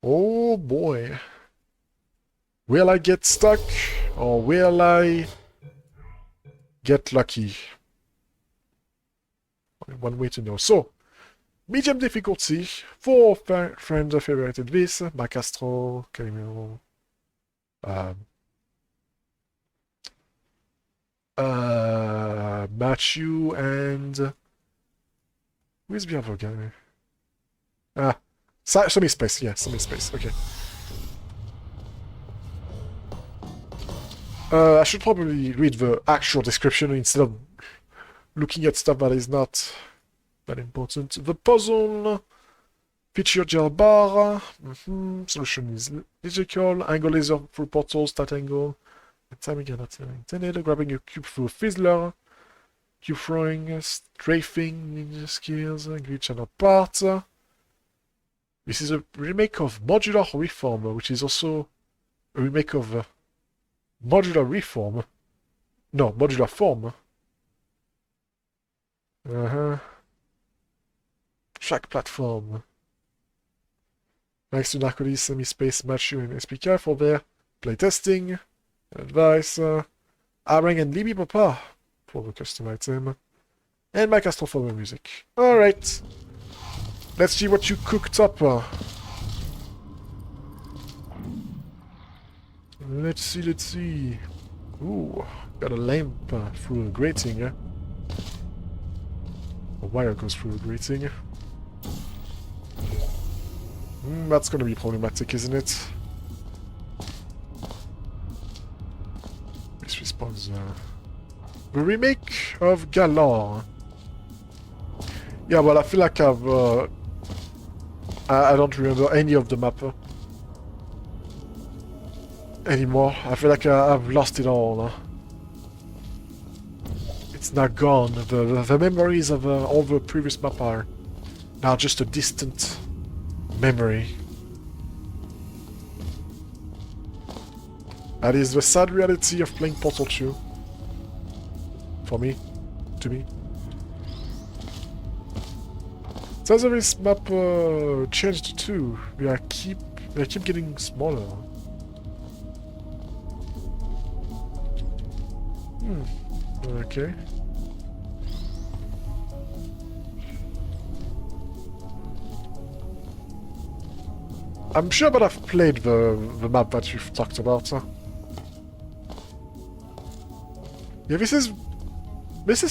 Oh boy. Will I get stuck or will I get lucky? Only one way to know. So, medium difficulty. 4 friends have favorited this. Macastro, Calimero, Matthew, and... Where's the other guy? Ah, semi-space. Yeah, semi-space. Okay. I should probably read the actual description instead of looking at stuff that is not that important. The puzzle feature gel bar. Solution is logical. Angle laser through portals, that angle. Timing and not intended. Grabbing a cube through a fizzler. Cube throwing, strafing, ninja skills, glitch and apart. This is a remake of Modular Reform, which is also a remake of Modular Reform. No, Modular Form. Track platform. Thanks to Narcolis, Semi-Space, Machu, and SPK for their playtesting, advice. Arang and Libby Papa for the custom item. And Macastro for the music. Alright. Let's see what you cooked up. Let's see. Ooh, got a lamp through a grating. A wire goes through a grating. That's gonna be problematic, isn't it? This responds. The remake of Galar. Yeah, well, I feel like I don't remember any of the map anymore. I feel like I've lost it all. It's now gone. The memories of all the previous map are now just a distant memory. That is the sad reality of playing Portal 2. For me. To me. Says this map changed too. They keep getting smaller. Okay. I'm sure that I've played the map that you've talked about. Yeah, this is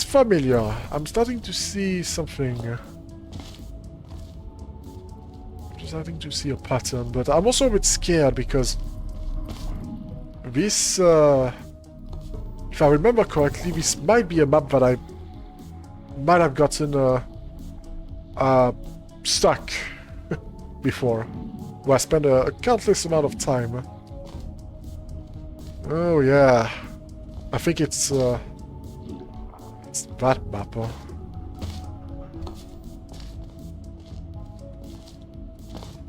familiar. I'm starting to see something. I'm starting to see a pattern, but I'm also a bit scared because this, if I remember correctly, this might be a map that I might have gotten stuck before, where I spent a countless amount of time. Oh yeah, I think it's that map.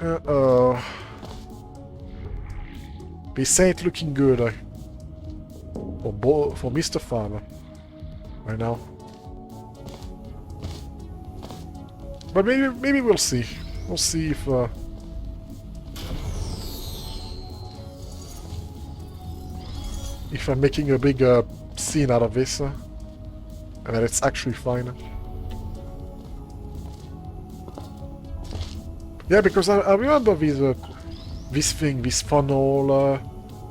Uh-oh. This ain't looking good for Mr. Farmer right now. But maybe we'll see. We'll see if I'm making a big scene out of this, and that it's actually fine. Yeah, because I remember this thing, this funnel,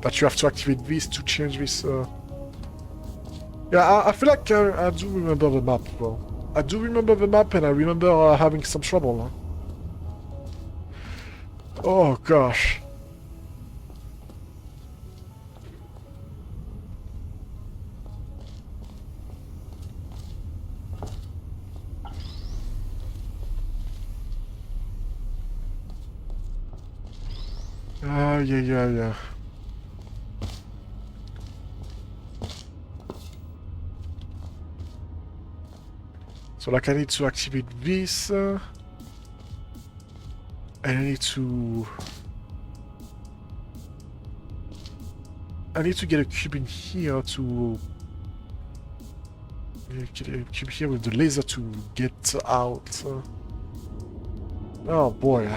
that you have to activate this to change this. Yeah, I feel like I do remember the map, well. I do remember the map, and I remember having some trouble. Oh gosh. Yeah. So, like, I need to activate this, and I need to get a cube in here to get a cube here with the laser to get out. Oh boy.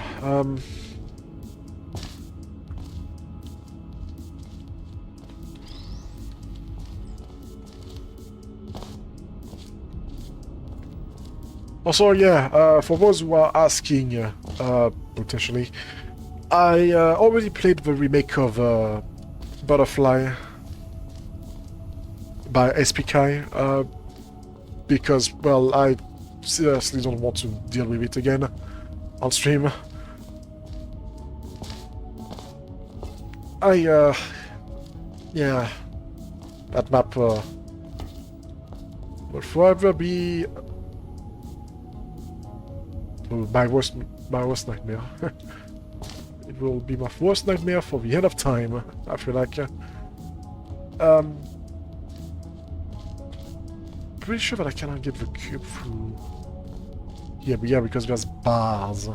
Also, yeah, for those who are asking, potentially, I already played the remake of Butterfly by SPK, because, well, I seriously don't want to deal with it again on stream. Yeah, that map will forever be my worst nightmare. It will be my worst nightmare for the end of time, I feel like. Pretty sure that I cannot get the cube through here, but yeah, because there's bars.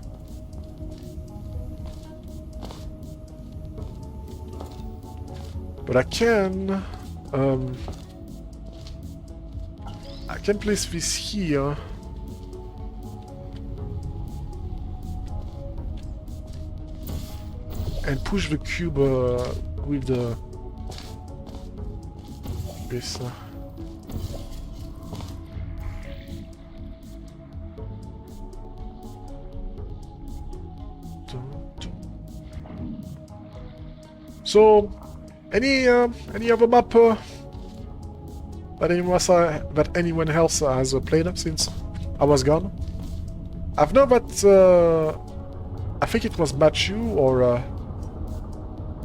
But I can place this here. And push the cube with this. So, any other map that anyone else has played since I was gone? I've known that I think it was Matthew or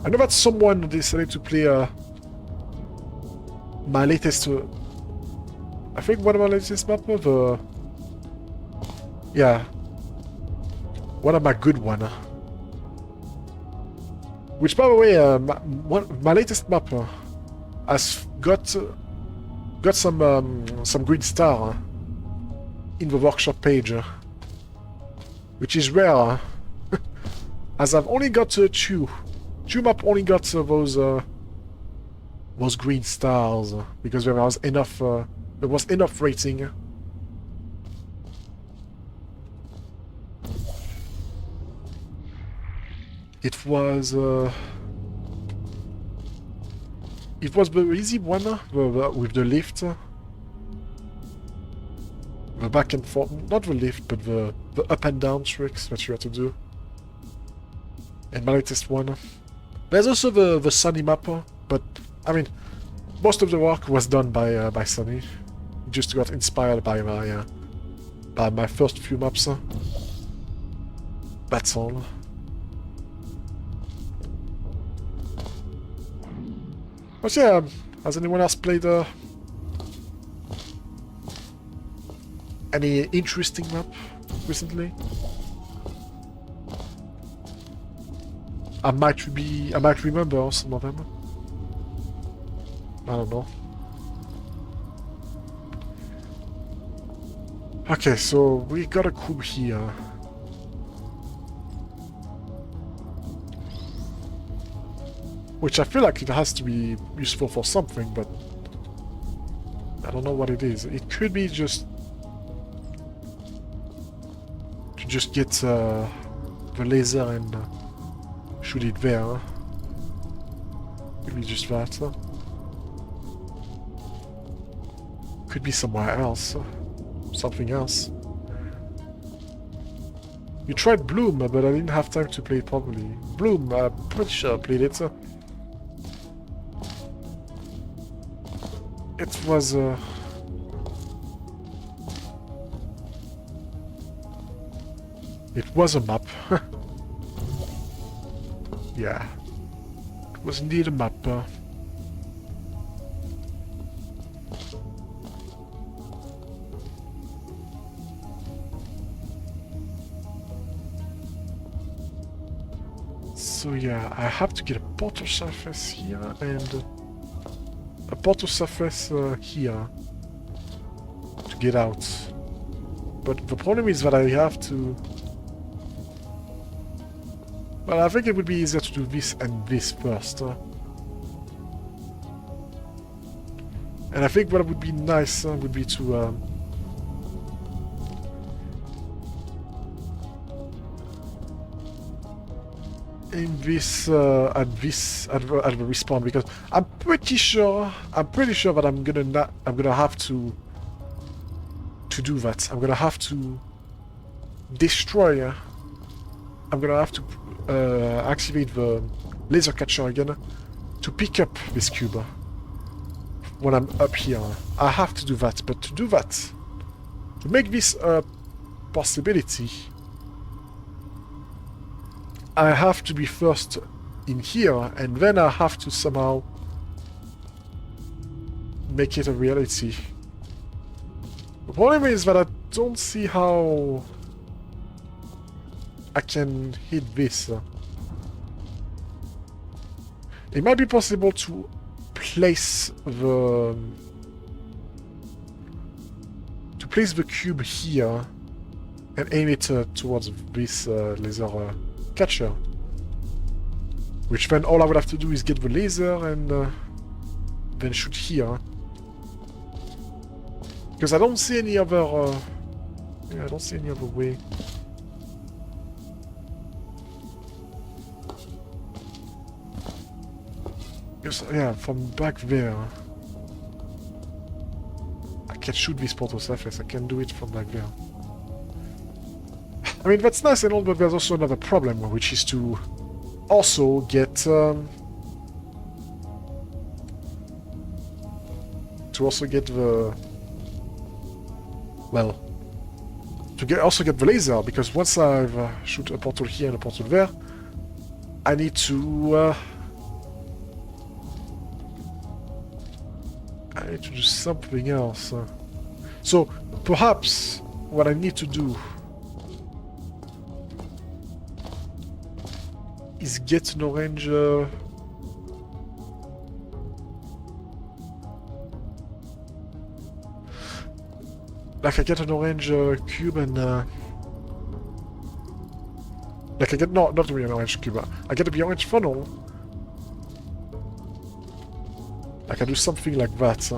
I know that someone decided to play my latest. I think one of my latest map yeah, one of my good one. Which, by the way, my latest map has got some green star in the workshop page, which is rare, as I've only got two map only got those green stars because there was enough rating. It was the easy one with the lift, the back and forth, not the lift, but the up and down tricks that you had to do. And my latest one. There's also the Sunny map, but I mean, most of the work was done by Sunny. Just got inspired by my first few maps. That's all. But yeah, has anyone else played any interesting map recently? I might remember some of them. I don't know. Okay, so we got a cube here. Which I feel like it has to be useful for something, but I don't know what it is. It could be just to just get the laser and shoot it there. Could be just that. Could be somewhere else. Something else. You tried Bloom, but I didn't have time to play it properly. Bloom, I'm pretty sure I played it. It was a map. Yeah. It was indeed a map. So yeah, I have to get a portal surface here and a portal surface here to get out. But the problem is that I have to... Well, I think it would be easier to do this and this first. And I think what would be nice would be to... in this at the respawn, because I'm pretty sure that I'm gonna have to to do that. I'm gonna have to destroy. I'm gonna have to activate the laser catcher again to pick up this cube when I'm up here. I have to do that, but to do that, to make this a possibility, I have to be first in here, and then I have to somehow make it a reality. The problem is that I don't see how I can hit this. It might be possible to place the cube here and aim it towards this laser catcher. Which then all I would have to do is get the laser and then shoot here. Because I don't see any other I don't see any other way. Because, yeah, from back there I can shoot this portal surface. I can do it from back there. I mean, that's nice and all, but there's also another problem, which is to also get the well, to also get the laser, because once I've shoot a portal here and a portal there, I need to do something else. So perhaps what I need to do is get an orange like I get an orange cube and like I get not really an orange cube. I get the orange funnel. Like I do something like that.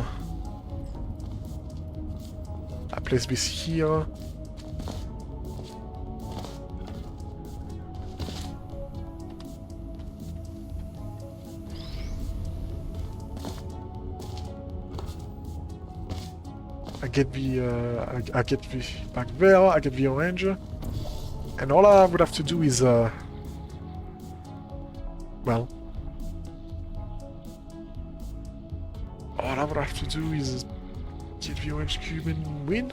I place this here. I get the back there, I get the orange, and all I would have to do is well, all I would have to do is get the orange cube and win.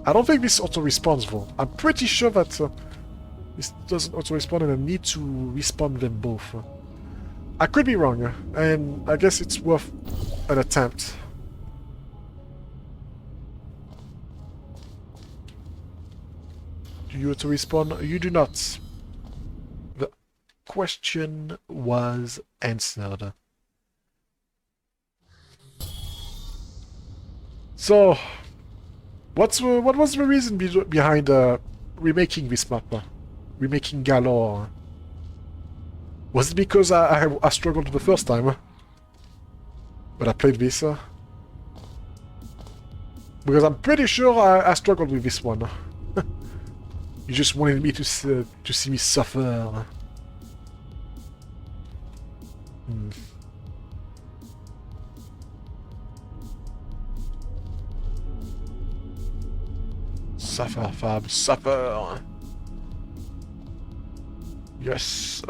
I don't think this auto-respawns though. I'm pretty sure that this doesn't auto-respawn and I need to respawn them both. I could be wrong, and I guess it's worth an attempt. Do you auto-respawn? You do not. The question was answered. So, what was the reason behind remaking this map? Remaking Galore? Was it because I struggled the first time? But I played this? Because I'm pretty sure I struggled with this one. You just wanted me to see me suffer. Suffer, Fab, suffer! Yes!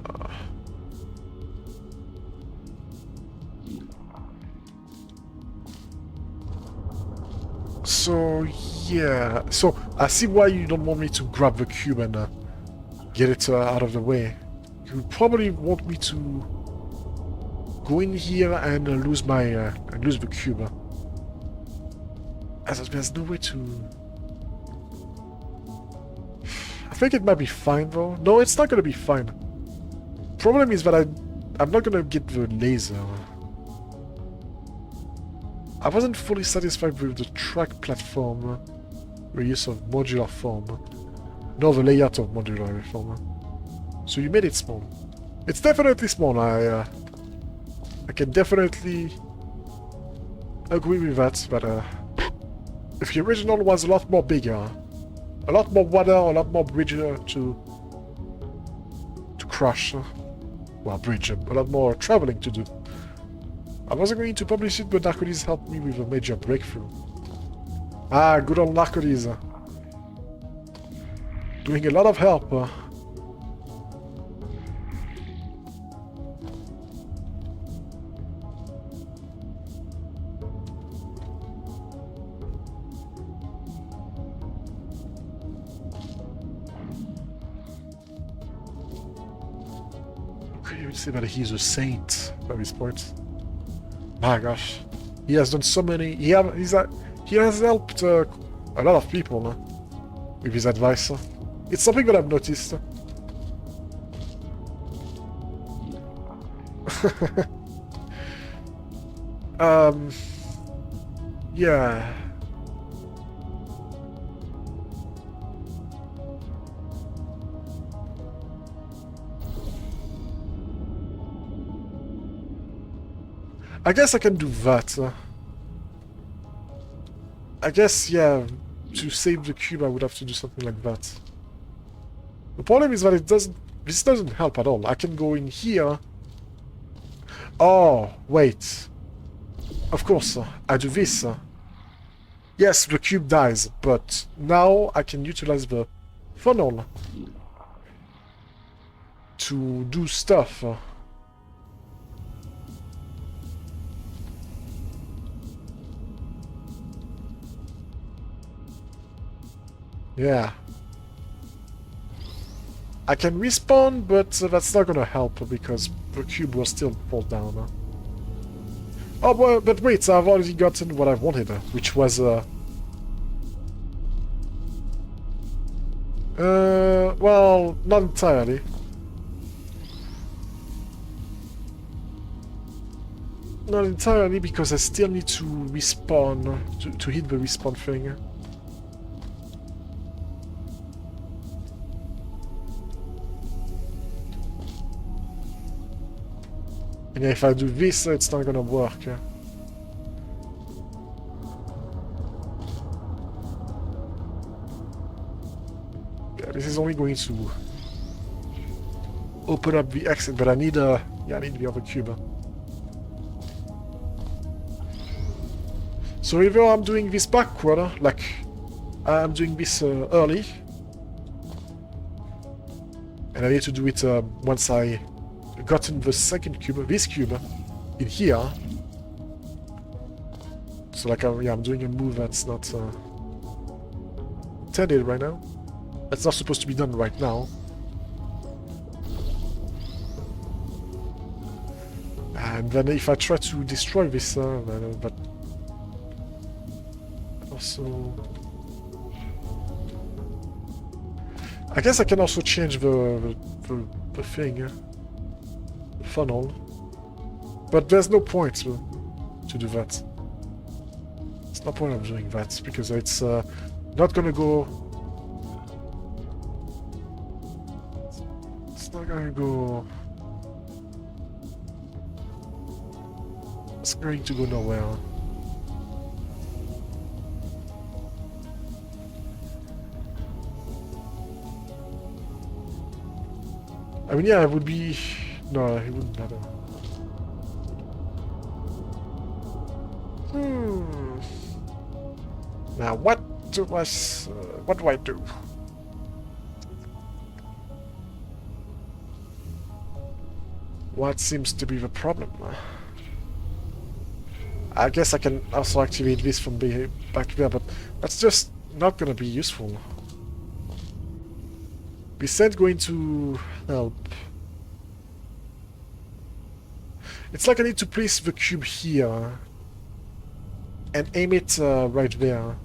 So, yeah. So, I see why you don't want me to grab the cube and get it out of the way. You probably want me to go in here and lose the cube. As there's no way to... I think it might be fine though. No, it's not gonna be fine. Problem is that I'm not gonna get the laser. I wasn't fully satisfied with the track platform reuse of Modular Form, nor the layout of Modular Form. So you made it small. It's definitely small. I can definitely agree with that. But if the original was a lot more bigger, a lot more water, a lot more bridge to crush, well, bridge, a lot more traveling to do. I wasn't going to publish it, but Narcolis helped me with a major breakthrough. Ah, good old Narcoles. Doing a lot of help. You would say that he's a saint by this point. My gosh. He has done so many... He has helped a lot of people with his advice. It's something that I've noticed. Yeah. I guess I can do that. I guess, yeah, to save the cube I would have to do something like that. The problem is that this doesn't help at all. I can go in here. Oh, wait. Of course, I do this. Yes, the cube dies, but now I can utilize the funnel to do stuff. Yeah. I can respawn, but that's not gonna help because the cube will still fall down. Oh, but wait, I've already gotten what I wanted, which was well, not entirely. Not entirely, because I still need to respawn, to hit the respawn thing. And yeah, if I do this, it's not gonna work. Yeah, this is only going to open up the exit, but I need yeah, I need the other cube. So either I'm doing this backward, like I'm doing this early, and I need to do it once I gotten the second cube, this cube, in here. So like, yeah, I'm doing a move that's not intended right now. That's not supposed to be done right now. And then if I try to destroy this, but also... I guess I can also change the thing. Funnel, but there's no point to do that. It's no point of doing that because it's not gonna go. It's not gonna go. It's going to go nowhere. I mean, yeah, it would be. No, it wouldn't matter. Now, what do I do? What seems to be the problem? I guess I can also activate this from back there, but that's just not gonna be useful. This ain't going to help. It's like I need to place the cube here and aim it right there.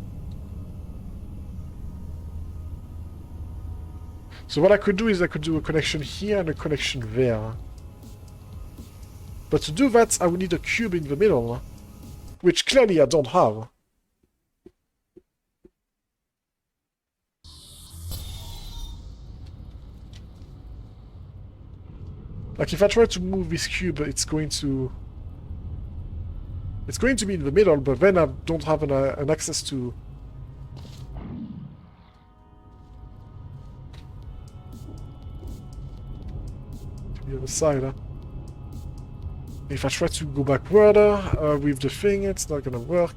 So what I could do is I could do a connection here and a connection there. But to do that, I would need a cube in the middle, which clearly I don't have. Like, if I try to move this cube, it's going to be in the middle, but then I don't have an access to... the other side, huh? If I try to go backward with the thing, it's not gonna work.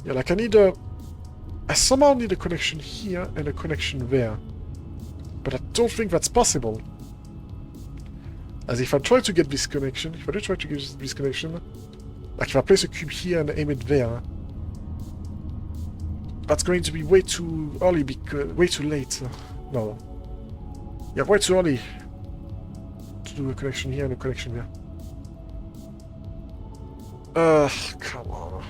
Yeah, like I somehow need a connection here and a connection there. But I don't think that's possible. As if I try to get this connection, if I do try to get this connection, like if I place a cube here and aim it there, that's going to be way too early, because way too late. No. Yeah, way too early to do a connection here and a connection there. Come on.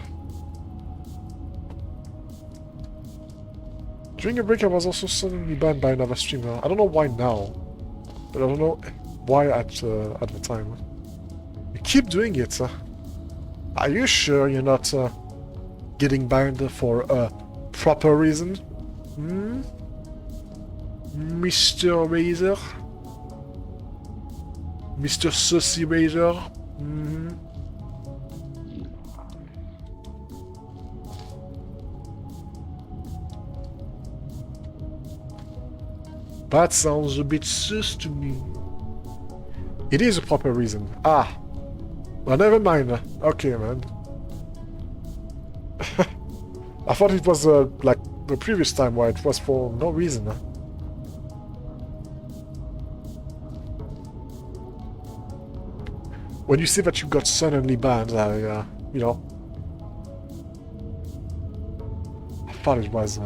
During a break, I was also suddenly banned by another streamer. I don't know why now, but I don't know why at the time. You keep doing it. Are you sure you're not getting banned for a proper reason? Hmm? Mr. Razor? Mr. Sussy Razor? Hmm? That sounds a bit sus to me. It is a proper reason. Ah. Well, never mind. Okay, man. I thought it was like the previous time where it was for no reason. When you say that you got suddenly banned, you know, I thought it was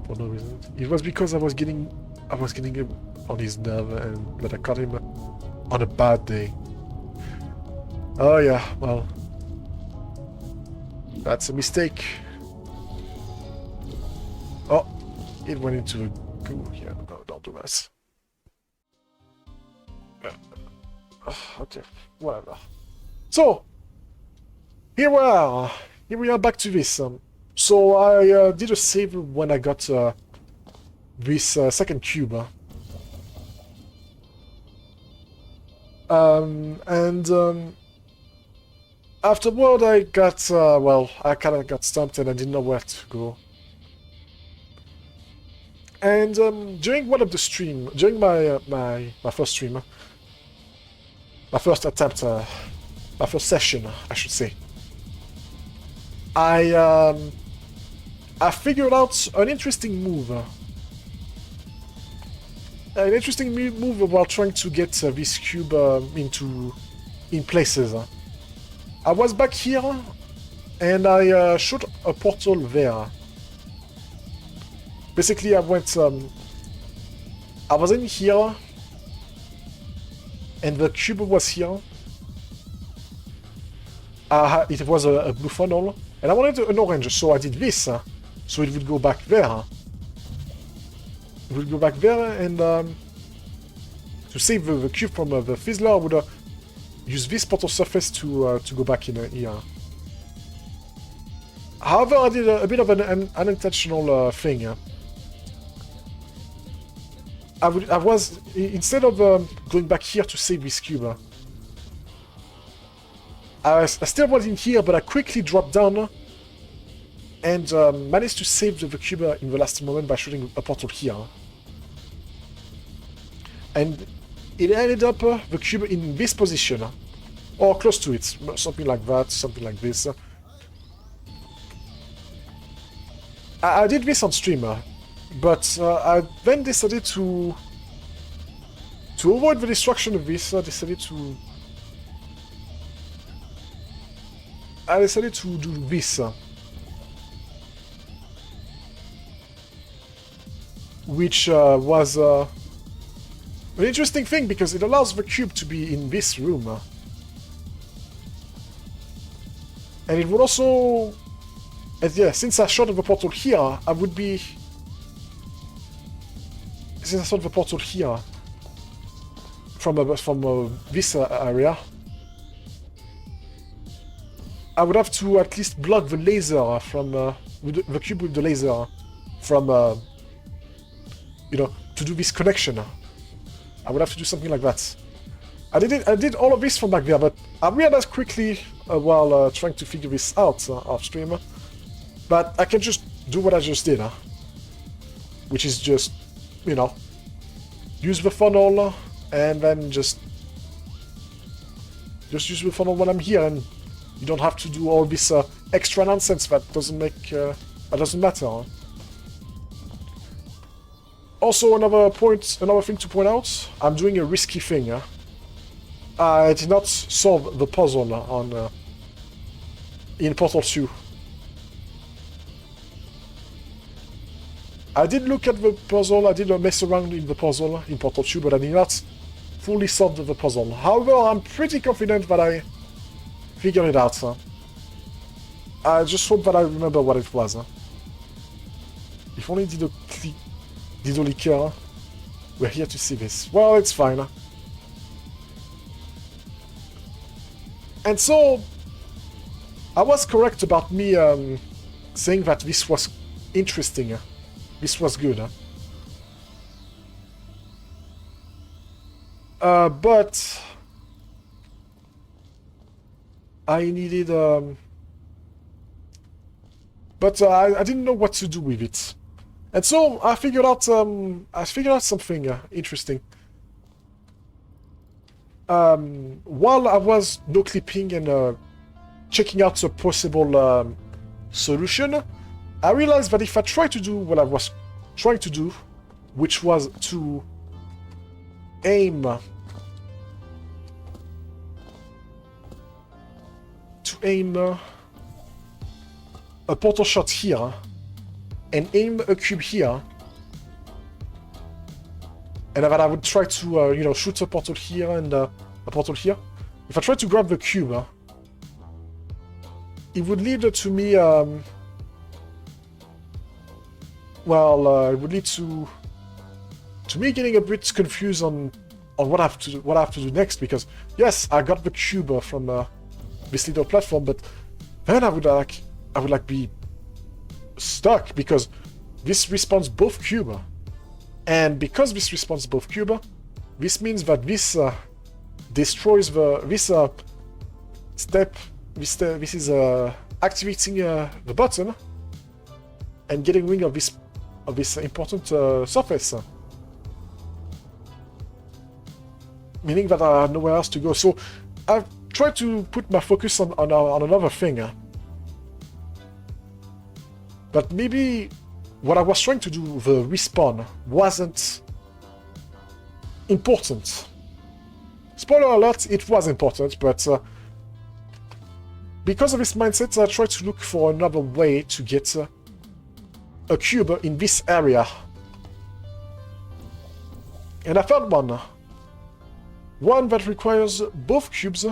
for no reason. It was because I was getting him on his nerve and that I caught him on a bad day. Oh yeah, well, that's a mistake. Oh, it went into a goo. Yeah, no, don't do that. Okay, whatever. So, here we are. Here we are back to this. So I did a save when I got this second cube. Afterward I got, well, I kind of got stumped and I didn't know where to go. And during one of the stream, during my my first stream, my first attempt, my first session, I should say, I figured out an interesting move. An interesting move while trying to get this cube in places. I was back here, and I shot a portal there. Basically, I went. I was in here, and the cube was here. It was a blue funnel, and I wanted an orange, so I did this, so it would go back there. It would go back there, and to save the cube from the fizzler, I would use this portal surface to go back in here. However, I did a bit of an unintentional thing. I was, instead of going back here to save this cube, I still was in here, but I quickly dropped down and managed to save the cube in the last moment by shooting a portal here. And it ended up the cube in this position, or close to it, something like that, something like this. I did this on stream, but I then decided to avoid the destruction of this. I decided to do this, which was an interesting thing because it allows the cube to be in this room, and it would also, and yeah, since I shot the portal here, I would be. Since I shot the portal here from this area, I would have to at least block the laser from the cube with the laser from you know, to do this connection. I would have to do something like that. I did all of this from back there, but I realized quickly while trying to figure this out off stream, but I can just do what I just did, which is just, you know, use the funnel and then just use the funnel when I'm here and You don't have to do all this extra nonsense that doesn't make... that doesn't matter. Huh? Also, another thing to point out, I'm doing a risky thing. Huh? I did not solve the puzzle on in Portal 2. I did look at the puzzle, I did mess around in the puzzle in Portal 2, but I did not fully solve the puzzle. However, I'm pretty confident that I figured it out. Huh? I just hope that I remember what it was. Huh? If only Dido Liqueur were here to see this. Well, it's fine. Huh? And so, I was correct about me saying that this was interesting. This was good. But I needed... But I didn't know what to do with it. And so I figured out something interesting. While I was no-clipping and checking out a possible solution, I realized that if I try to do what I was trying to do, which was to aim a portal shot here and aim a cube here, and that I would try to you know, shoot a portal here and a portal here. If I try to grab the cube, it would lead to me it would lead to me getting a bit confused on what I have to do next, because yes, I got the cube from this little platform, but then I would be stuck, because this respawns both cube, and because this respawns both cube, this means that this destroys this is activating the button and getting rid of this important surface, meaning that I have nowhere else to go. So I've tried to put my focus on another thing. But maybe what I was trying to do, the respawn, wasn't important. Spoiler alert, it was important, but because of this mindset, I tried to look for another way to get a cube in this area. And I found one. One that requires both cubes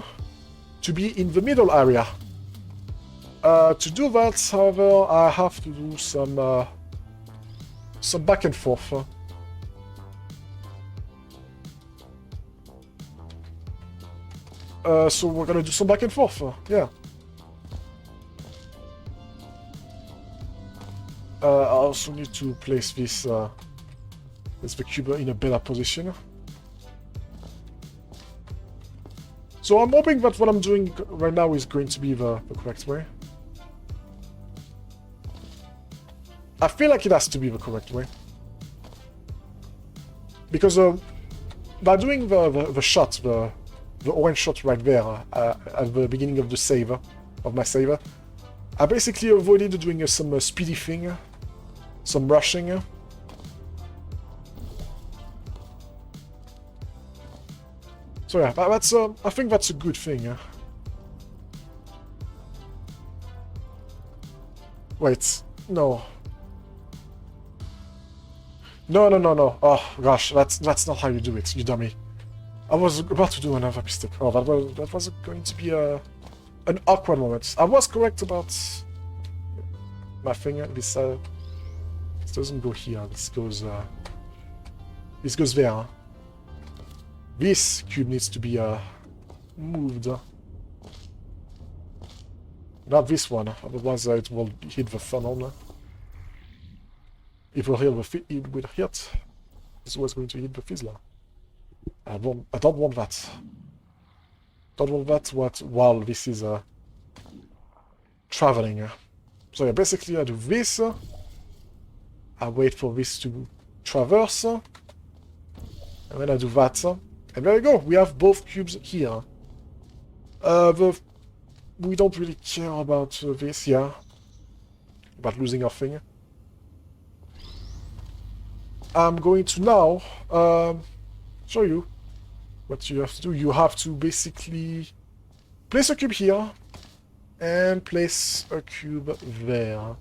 to be in the middle area. To do that, however, I have to do some back and forth. So we're gonna do some back and forth, yeah. I also need to place this the cube in a better position. So I'm hoping that what I'm doing right now is going to be the correct way. I feel like it has to be the correct way. Because by doing the shot, the orange shot right there at the beginning of the save, of my save, I basically avoided doing some speedy thing, some rushing. So yeah, that's I think that's a good thing. Wait, no. No. Oh gosh, that's not how you do it, you dummy. I was about to do another mistake. Oh, that was going to be an awkward moment. I was correct about my finger. This doesn't go here. This goes there. Huh? This cube needs to be moved. Not this one, otherwise it will hit the funnel. It will hit. It's always going to hit the fizzler. I don't want that. Don't want that while this is traveling. So yeah, basically I do this. I wait for this to traverse. And then I do that. And there you go, we have both cubes here. The we don't really care about this, yeah. About losing our thing. I'm going to now show you what you have to do. You have to basically place a cube here and place a cube there.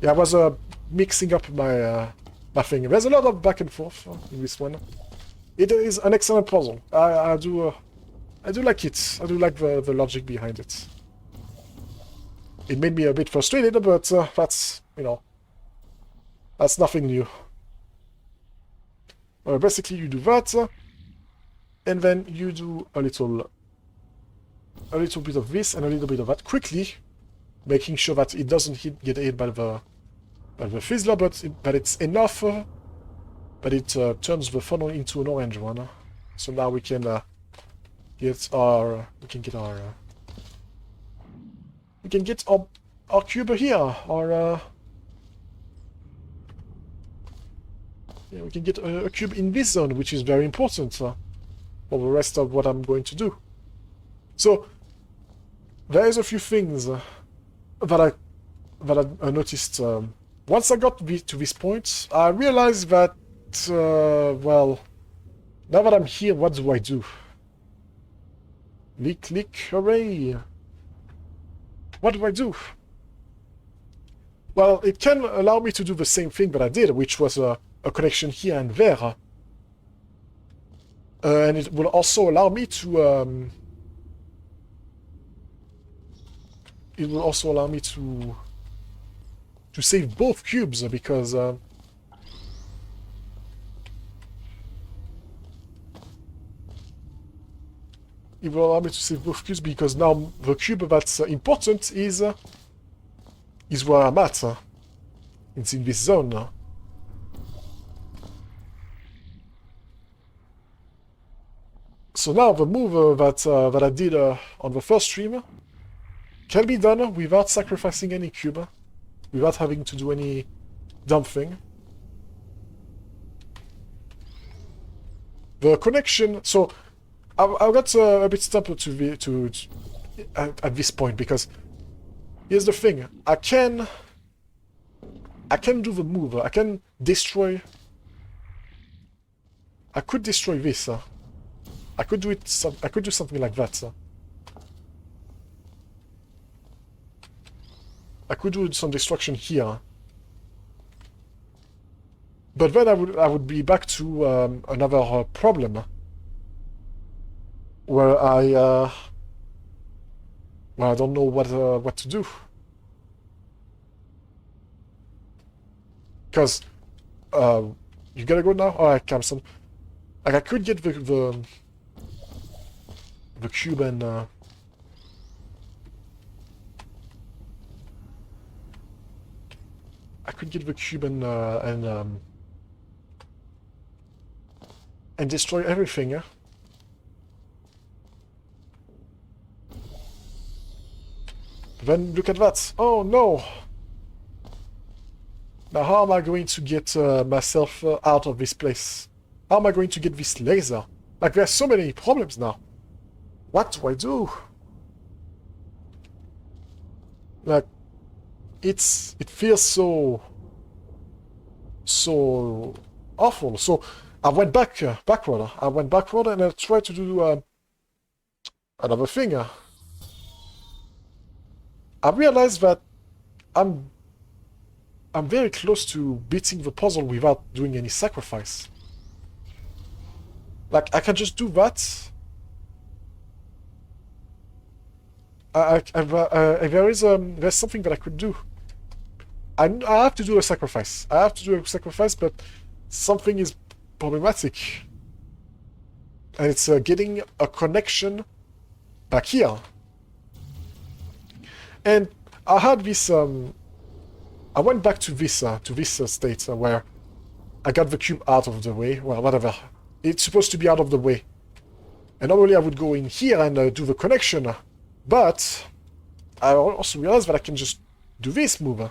Yeah, I was mixing up my my thing. There's a lot of back and forth in this one. It is an excellent puzzle. I do like it. I do like the logic behind it. It made me a bit frustrated, but that's, you know, that's nothing new. Basically, you do that, and then you do a little bit of this and a little bit of that quickly, making sure that it doesn't get hit by the fizzler, but it's enough that it turns the funnel into an orange one. So now we can get our cube here, or yeah, we can get a cube in this zone, which is very important for the rest of what I'm going to do. So there's a few things that I noticed. Once I got to this point, I realized that, well, now that I'm here, what do I do? Click, hooray! What do I do? Well, it can allow me to do the same thing that I did, which was a connection here and there. And it will also allow me to... it will also allow me to save both cubes, because... it will allow me to save both cubes, because now the cube that's important is where I'm at. It's in this zone now. So now the move that I did on the first stream can be done without sacrificing any cube, without having to do any dumb thing. The connection, so I got a bit stumped at this point, because here's the thing: I can do the move. I can destroy. I could destroy this. I could do it. I could do something like that. I could do some destruction here, but then I would be back to another problem, where I don't know what to do, because you gotta go now. All right, Camson. Like, I could get the cube and I could get the cube and destroy everything. Yeah. Then look at that. Oh no! Now how am I going to get myself out of this place? How am I going to get this laser? Like, there's so many problems now. What do I do? Like, it feels so awful. So I went backward. I went backward and I tried to do another thing. I realized that I'm very close to beating the puzzle without doing any sacrifice. Like, I can just do that. There's something that I could do. I have to do a sacrifice. I have to do a sacrifice, but something is problematic. And it's getting a connection back here. And I had this, I went back to this state where I got the cube out of the way. Well, whatever. It's supposed to be out of the way. And normally I would go in here and do the connection. But I also realized that I can just do this move.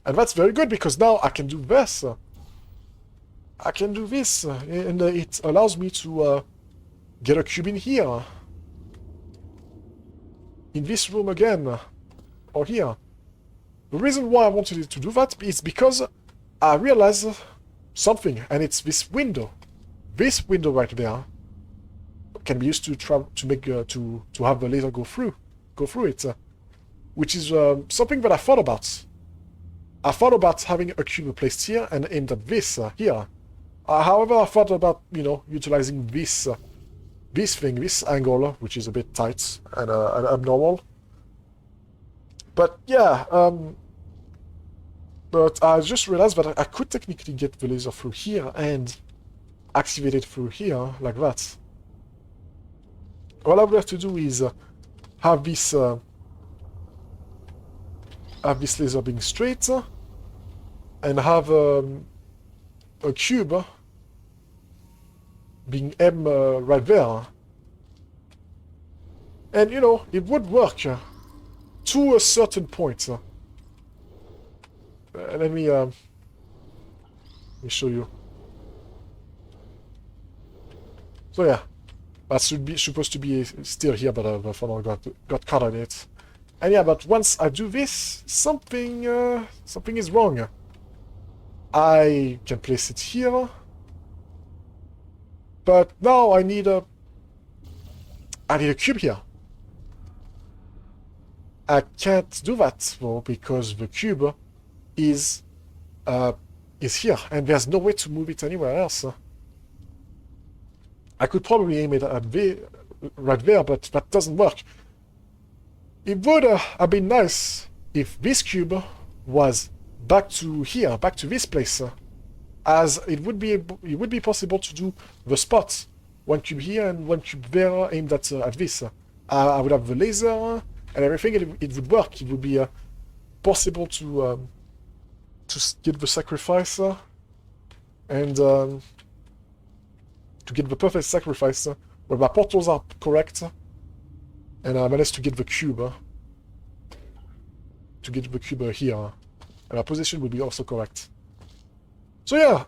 And that's very good, because now I can do this. I can do this. And it allows me to get a cube in here. In this room again. Or here. The reason why I wanted to do that is because I realized something, and it's this window. This window right there can be used to make to have the laser go through it, which is something that I thought about. I thought about having a cube placed here and aimed at this here. However, I thought about utilizing this this angle, which is a bit tight and abnormal. But yeah, but I just realized that I could technically get the laser through here and activate it through here like that. All I would have to do is have this laser being straight and have a cube being aimed right there. And it would work to a certain point. Let me show you. So yeah, that should be supposed to be still here, but the funnel got caught on it. And yeah, but once I do this, something is wrong. I can place it here, but now I need a cube here. I can't do that though because the cube is here, and there's no way to move it anywhere else. I could probably aim it at right there, but that doesn't work. It would have been nice if this cube was back to here, back to this place, as it would be possible to do the spots, one cube here and one cube there aimed at this. I would have the laser and everything. It would work. It would be possible to get the sacrifice and to get the perfect sacrifice where my portals are correct, and I managed to get the cube. Here, and my position would be also correct. So yeah,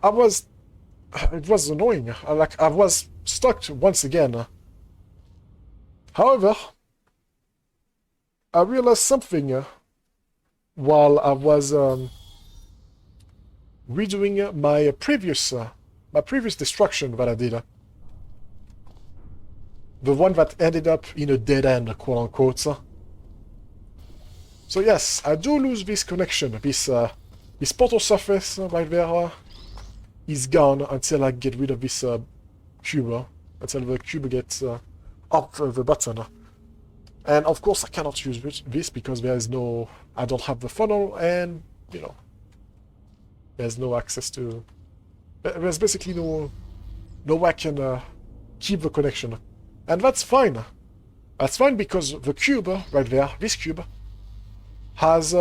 it was annoying. I was stuck once again. However, I realized something while I was redoing my previous destruction that I did. The one that ended up in a dead end, quote unquote. So yes, I do lose this connection. This portal surface right there is gone until I get rid of this cube. Until the cube gets up the button. And of course I cannot use this because there is no... I don't have the funnel, and there's no access to... There's basically no way I can keep the connection. And that's fine. That's fine because the cube right there, this cube, has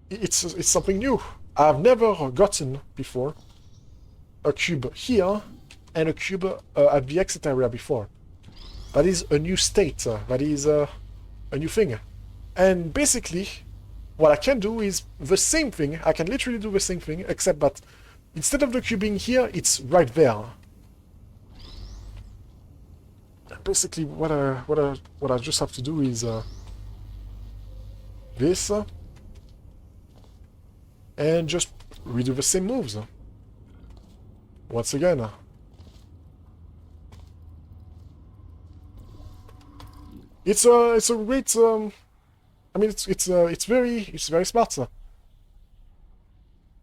it's something new. I've never gotten before a cube here and a cube at the exit area before. That is a new state. That is a new thing. And basically, what I can do is the same thing. I can literally do the same thing, except that instead of the cube being here, it's right there. Basically, what I just have to do is this, and just redo the same moves. Once again. It's a great. I mean, it's very smart.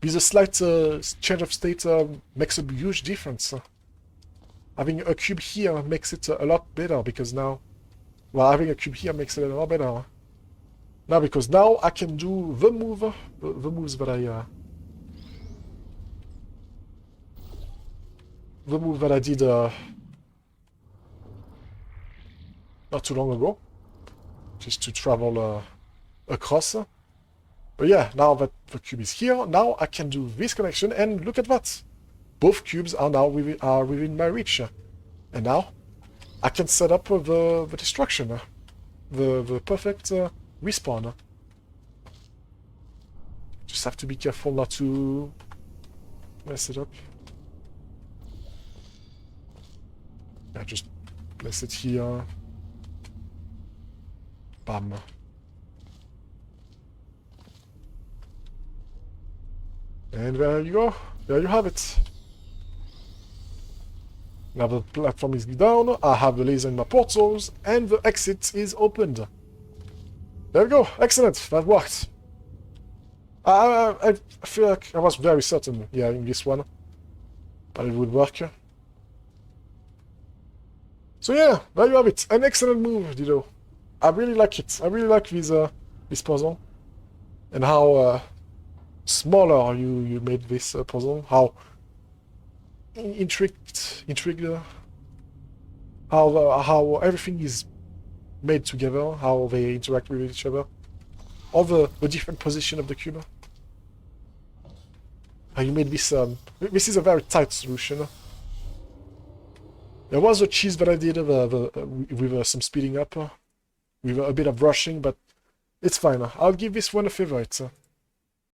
With a slight change of state makes a huge difference. Having a cube here makes it a lot better because now, well, having a cube here makes it a lot better. Now, because now I can do the moves that I did not too long ago, just to travel across. But yeah, now that the cube is here, now I can do this connection, and look at that. Both cubes are now within my reach. And now I can set up the destruction, the perfect respawn. Just have to be careful not to mess it up. just place it here. Bam. And there you go. There you have it. Now the platform is down, I have the laser in my portals, and the exit is opened. There we go. Excellent. That worked. I feel like I was very certain, yeah, in this one, but it would work. So yeah, there you have it. An excellent move, Dido. I really like it. I really like this puzzle, and how smaller you made this puzzle. How intrigued, how everything is made together, how they interact with each other, all the different position of the cube. How you made this. This is a very tight solution. There was a cheese that I did with some speeding up, with a bit of rushing, but it's fine. I'll give this one a favorite.